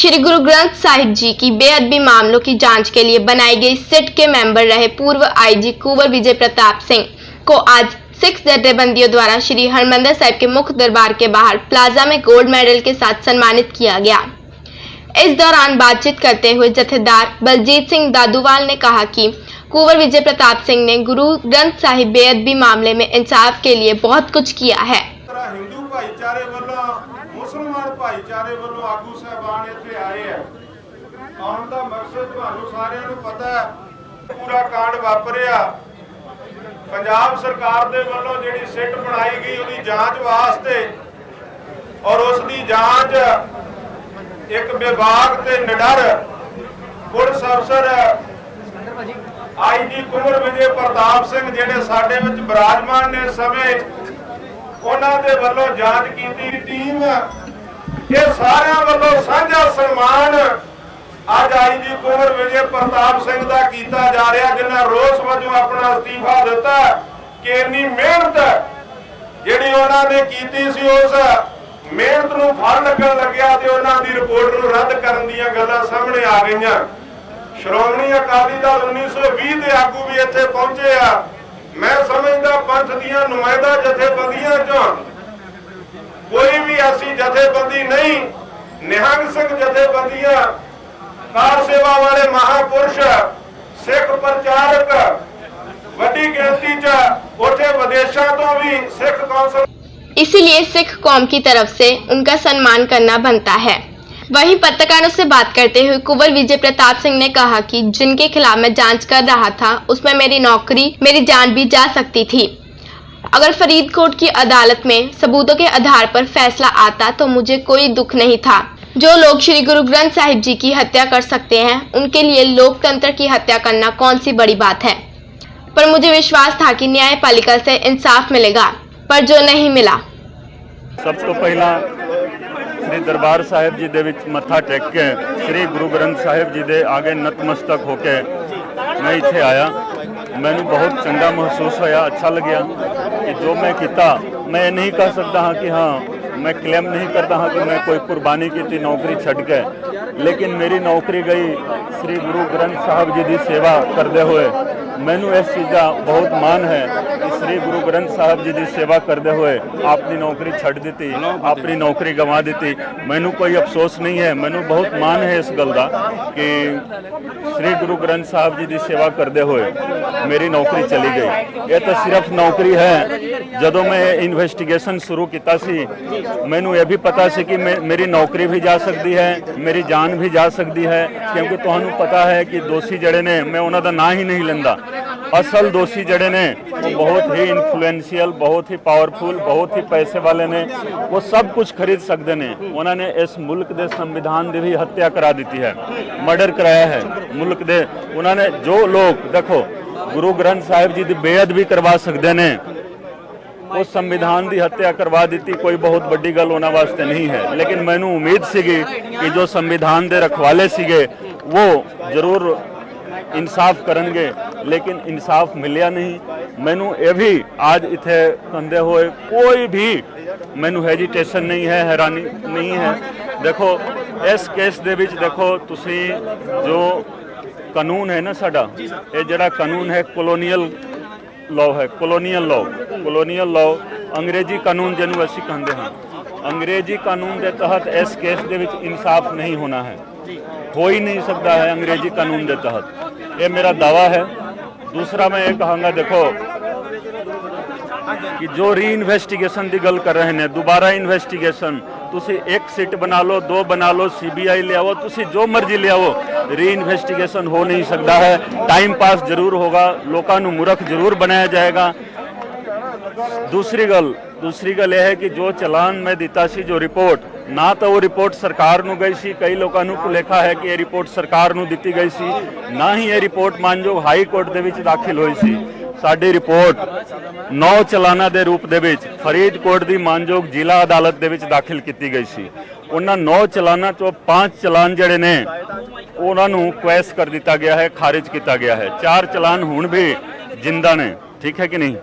श्री गुरु ग्रंथ साहिब जी की बेअदबी मामलों की जांच के लिए बनाई गई सिट के मेंबर रहे पूर्व आईजी कुंवर विजय प्रताप सिंह को आज सिख जथेबंदियों द्वारा श्री हरमंदिर साहिब के मुख्य दरबार के बाहर प्लाजा में गोल्ड मेडल के साथ सम्मानित किया गया। इस दौरान बातचीत करते हुए जथेदार बलजीत सिंह दादूवाल ने कहा कि कुंवर विजय प्रताप सिंह ने गुरु ग्रंथ साहिब बेअदबी मामले में इंसाफ के लिए बहुत कुछ किया है। हिंदू भाईचारे वालों मुसलमान भाईचारे वालों आगू साहबान इत्थे आए हैं। आउण दा मकसद तुहानूं सारिआं नूं पता है, पूरा कांड वापरिया पंजाब सरकार दे वालों जिहड़ी सिट बनाई गई उहदी जांच वास्ते और उसकी जांच एक विभाग ते निडर पुलिस अफसर आईजी कुंवर विजय प्रताप सिंह जिहड़े साडे विच विराजमान ने समय उन्हां दे वल्लों जांच कीती टीम ये सारिआं वल्लों साझा सन्मान अज आईजी कुंवर विजय प्रताप सिंह दा कीता जा रहा, जिन्हां रोस वजों अपना अस्तीफा दिता कि इन्नी मेहनत जिहड़ी उन्हां ने कीती सी उस मेहनत नूं फल लगन लग्या ते उन्हां दी रिपोर्ट नूं रद्द करन दीयां गल्लां सामने आ गईयां। श्रोमणी अकाली दल 1920 दे आगू भी इत्थे पहुंचे आ। मैं समझदा पंथ दीयां नुमाइंदा जथेबंदियां चों कोई भी ऐसी जथेबंदी नहीं, निहंग सिंह जथेबंदियां कार सेवा वाले महापुरुष सिख प्रचारक वड्डी गिनती च उठे विदेशों तो भी सिख कौंसल, इसीलिए सिख कौम की तरफ से उनका सम्मान करना बनता है। वहीं पत्रकारों से बात करते हुए कुंवर विजय प्रताप सिंह ने कहा कि जिनके खिलाफ मैं जांच कर रहा था उसमें मेरी नौकरी, मेरी जान भी जा सकती थी। अगर फरीदकोट की अदालत में सबूतों के आधार पर फैसला आता तो मुझे कोई दुख नहीं था। जो लोग श्री गुरु ग्रंथ साहिब जी की हत्या कर सकते हैं उनके लिए लोकतंत्र की हत्या करना कौन सी बड़ी बात है। पर मुझे विश्वास था कि न्यायपालिका से इंसाफ मिलेगा, पर जो नहीं मिला। सब तो पहला श्री दरबार साहिब जी दे विच मत्था टेक के श्री गुरु ग्रंथ साहिब जी दे आगे नतमस्तक होके मैं इत्थे आया। मैनू बहुत चंगा महसूस होया, अच्छा लग्या कि जो मैं किया मैं नहीं कह सकता हाँ कि हाँ मैं क्लेम नहीं करता हाँ कि मैं कोई कुर्बानी की थी नौकरी छड़ के, लेकिन मेरी नौकरी गई श्री गुरु ग्रंथ साहिब जी की सेवा करते हुए। मैनू इस चीज़ का बहुत मान है कि श्री गुरु ग्रंथ साहिब जी की सेवा करते हुए अपनी नौकरी छड़ दी, अपनी नौकरी गंवा दी। मैनू कोई अफसोस नहीं है, मैनू बहुत मान है इस गल का कि श्री गुरु ग्रंथ साहिब जी की सेवा करते हुए मेरी नौकरी चली गई। ये तो सिर्फ नौकरी है। जदों मैं इन्वेस्टिगेशन शुरू किया सी मैनू यह भी पता सी कि मेरी नौकरी भी जा सकती है, मेरी जान भी जा सकती है, क्योंकि तुहानू पता है कि दोषी जड़े ने मैं उन्हों का ना ही नहीं लेंदा। असल दोषी जड़े ने वो बहुत ही इन्फ्लुएंशियल, बहुत ही पावरफुल, बहुत ही पैसे वाले ने, वो सब कुछ खरीद सकते हैं। उन्होंने इस मुल्क के संविधान की भी हत्या करा दी है, मर्डर कराया है मुल्क दे। उन्होंने जो लोग देखो गुरु ग्रंथ साहिब जी की बेअदबी करवा सकते हैं, उस संविधान की हत्या करवा दी, कोई बहुत बड़ी गल उन्होंने वास्ते नहीं है। लेकिन मैनू उम्मीद सीगी कि जो संविधान के रखवाले सीगे वो जरूर इंसाफ करेंगे, लेकिन इंसाफ मिलिया नहीं। मैनू ये भी आज इत्थे कहते हुए कोई भी मैनू हेजिटेशन नहीं है, हैरानी नहीं है। देखो इस केस दे विच देखो तुसी जो कानून है ना साडा, ये जड़ा कानून है कॉलोनियल लॉ है, कॉलोनियल लॉ अंग्रेजी कानून जिन्होंने असीं कहते हैं। अंग्रेजी कानून के तहत इस केस दे विच इंसाफ नहीं होना है, हो ही नहीं सकता है अंग्रेजी कानून के तहत। ये मेरा दावा है। दूसरा मैं ये कहूँगा देखो कि जो री इन्वेस्टिगेशन की गल कर रहे हैं, दोबारा इन्वेस्टिगेशन, तुसी एक सीट बना लो, दो बना लो, CBI ले आओ, तुसी जो मर्जी ले आओ, री इन्वेस्टिगेशन हो नहीं सकता है। टाइम पास जरूर होगा, लोगों को मूर्ख जरूर बनाया जाएगा। दूसरी गल यह है कि जो चलान मैं दिता सी, जो रिपोर्ट ना तो वो रिपोर्ट सरकार नू गई सी, कई लोगों को भुलेखा है कि ये रिपोर्ट सरकार नू दी गई सी, ना ही ये रिपोर्ट मानयोग हाई कोर्ट दे विच दाखिल हुई सी। साडी रिपोर्ट 9 चलाना दे रूप दे विच फरीदकोट दी मानयोग जिला अदालत दे विच दाखिल की गई सी। उन्हां 9 चलाना चो 5 चलान जड़े ने उन्होंने क्वैश कर दिता गया है, खारिज किया गया है। 4 चलान हुण भी जिंदा ने, ठीक है कि नहीं।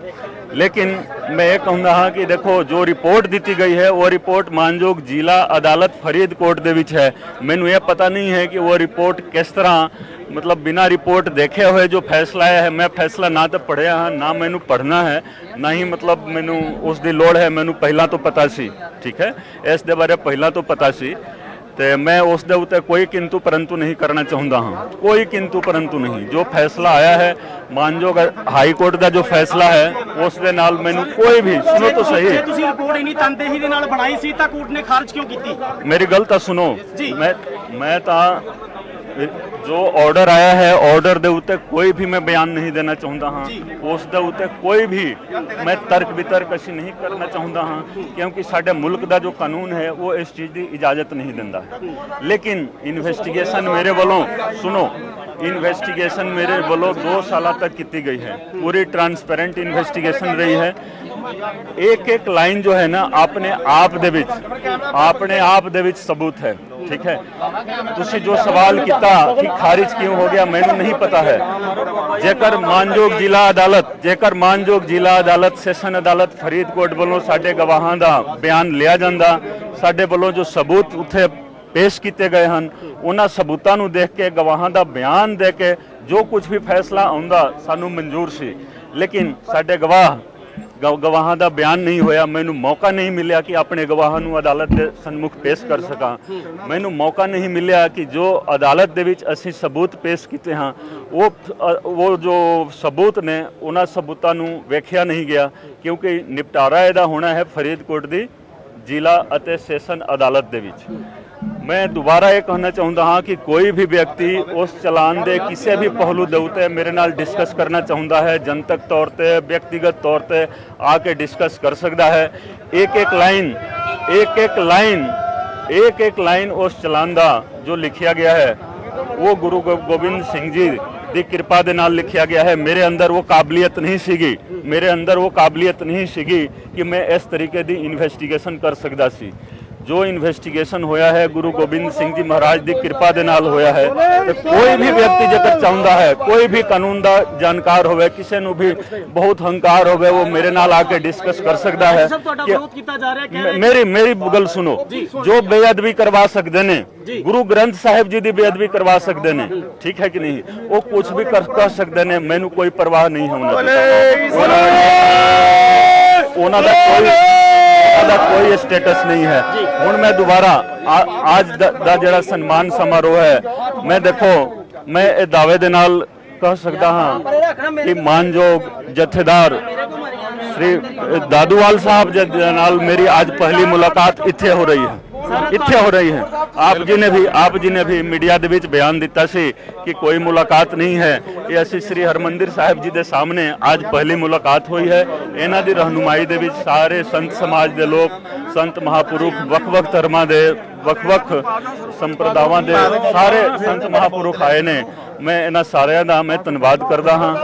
लेकिन मैं ये कहूँगा हाँ कि देखो जो रिपोर्ट दी गई है वो रिपोर्ट मानयोग जिला अदालत फरीदकोट दे विच है। मैनू ये पता नहीं है कि वो रिपोर्ट किस तरह मतलब बिना रिपोर्ट देखे हुए जो फैसला आया है, मैं फैसला ना तो पढ़िया हाँ ना मैनू पढ़ना है ना ही मतलब मैनू उसकी लोड़ है। मैनू पहला तो पता सी, ठीक है, इस दे बारे पहला तो पता सी, ਤੇ मैं उस दे उत्ते कोई किंतु परंतु नहीं करना चाहता हाँ, कोई किंतु परंतु नहीं। जो फैसला आया है मानयोग हाई कोर्ट का जो फैसला है उस दे नाल मैनू कोई भी सुनो तो सही। ਜੇ ਤੁਸੀਂ ਰਿਪੋਰਟ ਇਨੀ ਤਨਦੇਹੀ ਦੇ ਨਾਲ ਬਣਾਈ ਸੀ ਤਾਂ ਕੋਰਟ ਨੇ ਖਾਰਜ ਕਿਉਂ ਕੀਤੀ? मेरी गल तो सुनो, जी। मैं तो जो ऑर्डर आया है ऑर्डर दे उत्ते कोई भी मैं बयान नहीं देना चाहता हाँ, उस दे उत्ते कोई भी मैं तर्क वितर्क असी नहीं करना चाहता हाँ, क्योंकि साडे मुल्क का जो कानून है वो इस चीज़ की इजाजत नहीं दिंदा। लेकिन इन्वेस्टिगेशन मेरे वालों सुनो, इन्वेस्टिगेशन मेरे वालों 2 साल तक की गई है, पूरी ट्रांसपेरेंट इन्वेस्टिगेशन रही है। एक एक लाइन जो है ना अपने आप दे विच सबूत है, ठीक है। तुसी जो सवाल किया कि खारिज क्यों हो गया मैनू नहीं पता है। जेकर मानयोग जिला अदालत सैशन अदालत फरीदकोट वालों साडे गवाहां दा बयान लिया जांदा, साडे वालों जो सबूत उत्थे पेश किए गए हैं उन्हां सबूतां नूं देख के गवाहां दा बयान दे के जो कुछ भी फैसला आउंदा सानू मंजूर सी, लेकिन साडे गवाहां दा बयान नहीं होया। मैनू मौका नहीं मिलिया कि अपने गवाहां नूं अदालत दे सन्मुख पेश कर सकां। मैनू मौका नहीं मिलिया कि जो अदालत दे विच असीं सबूत पेश कीते हाँ वो जो सबूत ने उन्हां सबूतां नूं वेखिया नहीं गया, क्योंकि निपटारा इहदा होना है फरीदकोट दी जिला अते सैशन अदालत दे विच। मैं दोबारा ये कहना चाहता हाँ कि कोई भी व्यक्ति उस चलान दे किसी भी पहलू दे उत्ते मेरे नाल डिस्कस करना चाहता है, जनतक तौर पे व्यक्तिगत तौर पे आके डिस्कस कर सकता है। एक एक लाइन उस चलान दा जो लिखिया गया है वो गुरु गोबिंद सिंह जी दी कृपा दे नाल लिखिया गया है। मेरे अंदर वो काबिलियत नहीं सीगी कि मैं इस तरीके दी इन्वेस्टिगेशन कर सकदा सी। जो इन्वेस्टिगेशन होया है गुरु गोबिंद सिंह जी महाराज की कृपा दे नाल होया है। तो कोई भी व्यक्ति जेकर चाहता है, कोई भी कानून का जानकार होवे, किसी नूं भी बहुत हंकार होवे, वो मेरे नाल आके डिस्कस कर सकता है। मेरी गल सुनो, जो बेअदबी करवा सकते ने गुरु ग्रंथ साहिब जी की बेअदबी करवा सकते ने, ठीक है कि नहीं, वो कुछ भी कर सकते ने, मैनू कोई परवाह नहीं है उन्हां दा कोई स्टेटस नहीं है। हुण मैं दोबारा आज दा जिहड़ा सन्मान समारोह है, मैं देखो मैं ये दावे दे नाल कह सकता हाँ कि मानयोग जथेदार श्री दादूवाल साहब दे नाल मेरी आज पहली मुलाकात इत्थे हो रही है। आप जी ने भी मीडिया दे विच बयान दिता सी कि कोई मुलाकात नहीं है। ये असी श्री हरमंदिर साहिब जी दे सामने आज पहली मुलाकात हुई है। इन्हां दी रहनुमाई दे विच सारे संत समाज दे लोग, संत महापुरुष, वख-वख धर्मां दे, वख-वख संप्रदावां दे सारे संत महापुरुष आए ने। मैं इन्हां सारिਆਂ ਦਾ मैं धन्नवाद करदा हाँ।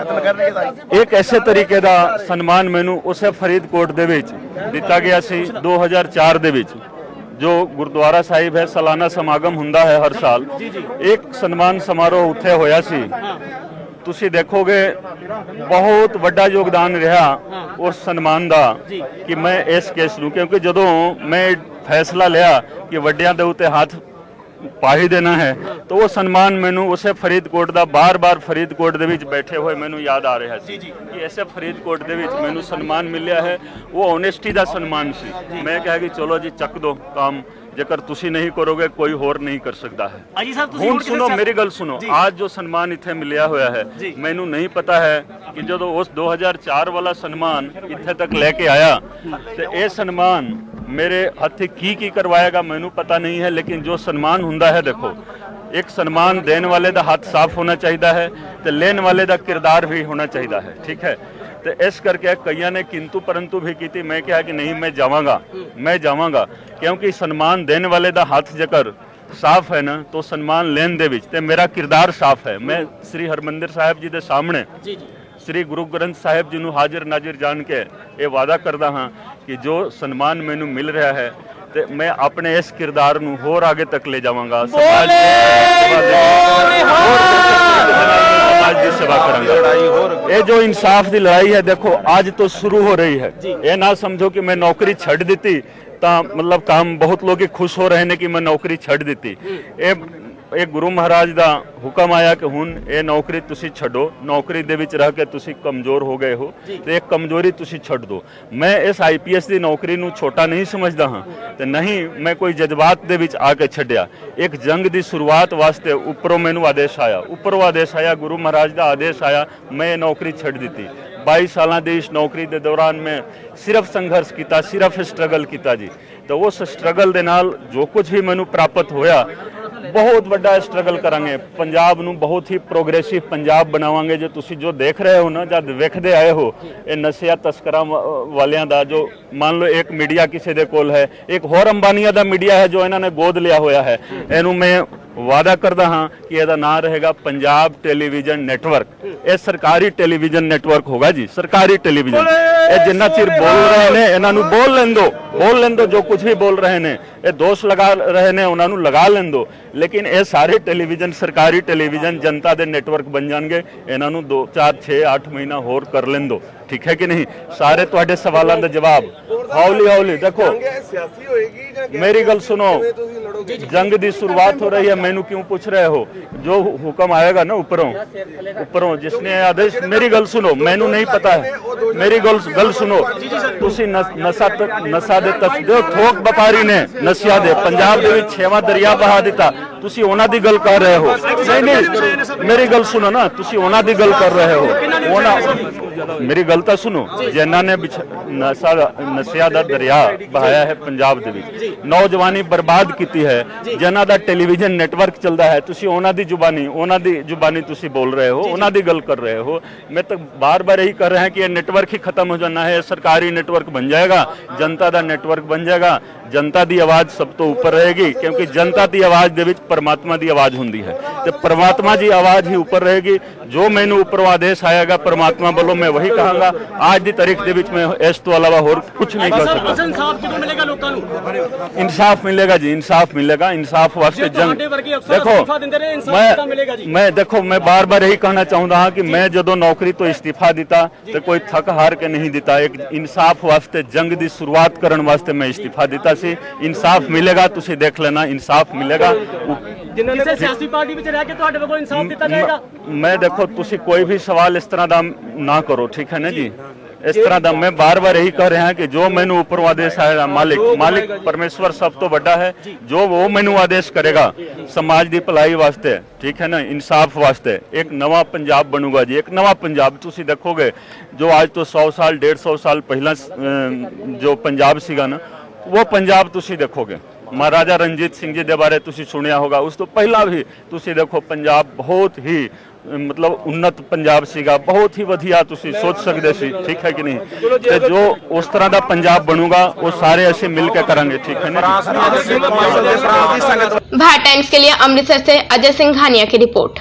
एक ऐसे तरीके का सन्मान मैनू उसे फरीदकोट दे विच दिता गया सी 2004 दे विच, जो गुरुद्वारा साहिब है सालाना समागम हुंदा है हर साल। एक सन्मान समारोह उत्थे होया सी। तुसी देखोगे बहुत वड्डा योगदान रहा उस सन्मान दा कि मैं इस केस नूं, क्योंकि जदों मैं फैसला लिया कि वड्डियां दे उत्ते हाथ पा ही देना है, तो वो सन्मान मैनू उसे फरीदकोट दा बार फरीदकोट दे विच बैठे हुए मैनू याद आ रहा सी कि ऐसे फरीदकोट दे विच मैनू सन्मान मिलिया है। वो ऑनेस्टी दा सन्मान सी। मैं कहा कि चलो जी चक दो काम, जेकर तुसी नहीं करोगे कोई होर नहीं कर सकता है। हुण सुनो मेरी गल सुनो, आज जो सन्मान इत्थे मिलिया होया है, मैनू नहीं पता है कि जो उस 2004 वाला सन्मान इत्थे तक लेके आया तो ये सन्मान मेरे हत्थे की करवाएगा मैनू पता नहीं है। लेकिन जो सन्मान हुंदा है, देखो एक सन्मान देने वाले दा हाथ साफ होना चाहिए है तो लेने वाले दा किरदार भी होना चाहिए है, ठीक है। तो इस करके कईयां ने किंतु परंतु भी की। मैं कहा कि नहीं मैं जावांगा, क्योंकि सन्मान देने वाले दा हाथ जेकर साफ है ना तो सन्मान लेन दे विच ते मेरा किरदार साफ है। मैं श्री हरमंदिर साहिब जी दे सामने श्री गुरु ग्रंथ साहिब जी नूं हाजिर नाजिर जान के ये वादा करदा हाँ कि जो सन्मान मैनू मिल रहा है ते मैं अपने इस किरदार नूं होर आगे तक ले जावांगा, समाज की सेवा करांगा। ये जो इंसाफ की लड़ाई है देखो आज तो शुरू हो रही है। ये ना समझो कि मैं नौकरी छड़ दी ਤਾਂ मतलब काम बहुत लोग खुश हो रहे ने कि मैं नौकरी ਛੱਡ ਦਿੱਤੀ। ਇਹ ਗੁਰੂ ਮਹਾਰਾਜ ਦਾ ਹੁਕਮ ਆਇਆ ਕਿ ਹੁਣ ਇਹ ਨੌਕਰੀ ਤੁਸੀਂ ਛੱਡੋ, ਨੌਕਰੀ ਦੇ ਵਿੱਚ ਰਹਿ ਕੇ ਤੁਸੀਂ ਕਮਜ਼ੋਰ ਹੋ ਗਏ ਹੋ ਤੇ ਇਹ ਕਮਜ਼ੋਰੀ ਤੁਸੀਂ ਛੱਡ ਦਿਓ। ਮੈਂ ਇਸ ਆਈਪੀਐਸ ਦੀ ਨੌਕਰੀ ਨੂੰ ਛੋਟਾ ਨਹੀਂ ਸਮਝਦਾ ਹਾਂ ਤੇ ਨਹੀਂ ਮੈਂ ਕੋਈ ਜਜ਼ਬਾਤ ਦੇ ਵਿੱਚ ਆ ਕੇ ਛੱਡਿਆ। ਇੱਕ ਜੰਗ ਦੀ ਸ਼ੁਰੂਆਤ ਵਾਸਤੇ ਉੱਪਰੋਂ ਮੈਨੂੰ ਆਦੇਸ਼ ਆਇਆ, ਉੱਪਰੋਂ ਆਦੇਸ਼ ਆਇਆ, ਗੁਰੂ ਮਹਾਰਾਜ ਦਾ ਆਦੇਸ਼ ਆਇਆ, ਮੈਂ ਇਹ ਨੌਕਰੀ ਛੱਡ ਦਿੱਤੀ। 22 ਸਾਲਾਂ ਦੀ ਇਸ ਨੌਕਰੀ ਦੇ ਦੌਰਾਨ ਮੈਂ ਸਿਰਫ ਸੰਘਰਸ਼ ਕੀਤਾ, ਸਿਰਫ ਸਟਰਗਲ ਕੀਤਾ ਜੀ। तो उस स्ट्रगल ਦੇ ਨਾਲ ਜੋ ਕੁਝ ਵੀ ਮੈਨੂੰ ਪ੍ਰਾਪਤ ਹੋਇਆ ਬਹੁਤ ਵੱਡਾ ਸਟਰਗਲ ਕਰਾਂਗੇ, ਪੰਜਾਬ ਨੂੰ ਬਹੁਤ ਹੀ ਪ੍ਰੋਗਰੈਸਿਵ ਪੰਜਾਬ ਬਣਾਵਾਂਗੇ। ਜੋ ਤੁਸੀਂ ਜੋ ਦੇਖ ਰਹੇ ਹੋ ਨਾ, ਜਦ ਵੇਖਦੇ ਆਏ ਹੋ ਇਹ ਨਸ਼ਿਆਂ ਤਸਕਰਾਂ ਵਾਲਿਆਂ ਦਾ ਜੋ ਮੰਨ ਲਓ ਇੱਕ ਮੀਡੀਆ ਕਿਸੇ ਦੇ ਕੋਲ ਹੈ, ਇੱਕ ਹੋਰ ਅੰਬਾਨੀਆਂ ਦਾ ਮੀਡੀਆ ਹੈ ਜੋ ਇਹਨਾਂ ਨੇ ਗੋਦ ਲਿਆ ਹੋਇਆ ਹੈ। ਇਹਨੂੰ ਮੈਂ ਵਾਅਦਾ ਕਰਦਾ ਹਾਂ ਕਿ ਇਹਦਾ ਨਾਮ ਰਹੇਗਾ ਪੰਜਾਬ ਟੈਲੀਵਿਜ਼ਨ ਨੈਟਵਰਕ। ਇਹ ਸਰਕਾਰੀ ਟੈਲੀਵਿਜ਼ਨ ਨੈਟਵਰਕ ਹੋਗਾ ਜੀ, ਸਰਕਾਰੀ ਟੈਲੀਵਿਜ਼ਨ। ਇਹ ਜਿੰਨਾ ਚਿਰ ਬੋਲ ਰਹੇ ਨੇ ਇਹਨਾਂ ਨੂੰ ਬੋਲ ਲੈਣ ਦਿਓ, ਜੋ ਕੁਝ ਵੀ ਬੋਲ ਰਹੇ ਨੇ ਇਹ ਦੋਸ਼ ਲਗਾ ਰਹੇ ਨੇ ਉਹਨਾਂ ਨੂੰ ਲਗਾ ਲੈਣ ਦਿਓ। ਲੇਕਿਨ ਇਹ ਸਾਰੇ ਟੈਲੀਵਿਜ਼ਨ ਸਰਕਾਰੀ ਟੈਲੀਵਿਜ਼ਨ ਜਨਤਾ ਦੇ ਨੈਟਵਰਕ ਬਣ ਜਾਣਗੇ। ਇਹਨਾਂ ਨੂੰ 2 4 6 8 ਮਹੀਨਾ ਹੋਰ ਕਰ ਲੈਣ ਦਿਓ, ਠੀਕ ਹੈ ਕਿ ਨਹੀਂ। ਸਾਰੇ ਤੁਹਾਡੇ ਸਵਾਲਾਂ ਦਾ ਜਵਾਬ ਹੌਲੀ ਦੇਖੋ। ਮੇਰੀ ਗੱਲ ਸੁਣੋ, जंग की शुरुआत हो रही है, मैनू क्यों पूछ रहे हो? जो हुक्म आएगा ना ऊपरों जिसने आदेश, मेरी गल सुनो, मैनू नहीं पता है, मेरी गल सुनो। तुसी नशा दे तस्करो थोक व्यापारी ने नशिया दे पंजाब दे विच 6वां दरिया बहा दिता, तुसी उन्हां दी गल कर रहे हो। नहीं मेरी गल सुनो ना, तुसी उन्हां दी गल कर रहे हो। मेरी गल तो सुनो, जिन्हां ने नशिया दा दरिया बहाया है पंजाब दे विच, नौजवानी बर्बाद कीती है, जिन्हां दा टेलीविजन नेटवर्क चलता है, तुसी उन्हां दी जुबानी तुसी बोल रहे हो, उन्हां दी गल कर रहे हो। मैं तो बार यही कर रहे हैं कि ये नेटवर्क ही खत्म हो जाना है, सरकारी नेटवर्क बन जाएगा, जनता दा नेटवर्क बन जाएगा, जनता दी आवाज़ सब तो ऊपर रहेगी, क्योंकि जनता दी आवाज़ दे विच परमात्मा दी आवाज़ हुंदी है, तो परमात्मा की आवाज़ ही ऊपर रहेगी। जो मैनू ऊपर आदेश आएगा परमात्मा वालों, मैं वही कहूँगा। आज की तारीख के विच मैं इस तो अलावा होर कुछ नहीं कर सकता। इंसाफ मिलेगा जी, इंसाफ मिलेगा। इंसाफ वास्ते जंग देखो, मैं बार यही कहना चाहता हाँ कि मैं जो नौकरी तो इस्तीफा दिता तो कोई थक हार के नहीं दिता, एक इंसाफ वास्ते जंग की शुरुआत करने वास्ते मैं इस्तीफा दिता सी। इंसाफ मिलेगा, तुसी देख लेना, इंसाफ मिलेगा। सियासी पार्टी विच रह के तुहाडे कोल इंसाफ दिता जाएगा। मैं देखो, तुसी कोई भी सवाल इस तरह का ना करो, ठीक है ना जी। इस तरह का मैं बार यही कह रहा है कि जो मैनू ऊपर आदेश आएगा, मालिक परमेश्वर सब तो बड़ा है, जो वो मैनू आदेश करेगा समाज की भलाई वास्ते, ठीक है ना, इंसाफ वास्ते एक नवा पंजाब बनूगा जी, एक नवा पंजाब। तुसी देखोगे जो आज तो 100 साल 150 साल पहला जो पंजाब सीगा ना, वो पंजाब तुसी देखोगे। महाराजा रणजीत सिंह जी के बारे तुसी सुनिया होगा, उस तो पहला भी तुसी देखो पंजाब बहुत ही मतलब उन्नत पंजाब सीगा, बहुत ही वधिया तुसी सोच सकते सी, ठीक है कि नहीं। ते जो उस तरह का पंजाब बनूगा वो सारे ऐसे मिल के करेंगे, ठीक है ना। भारत टाइम्स के लिए अमृतसर से अजय सिंह घानिया की रिपोर्ट।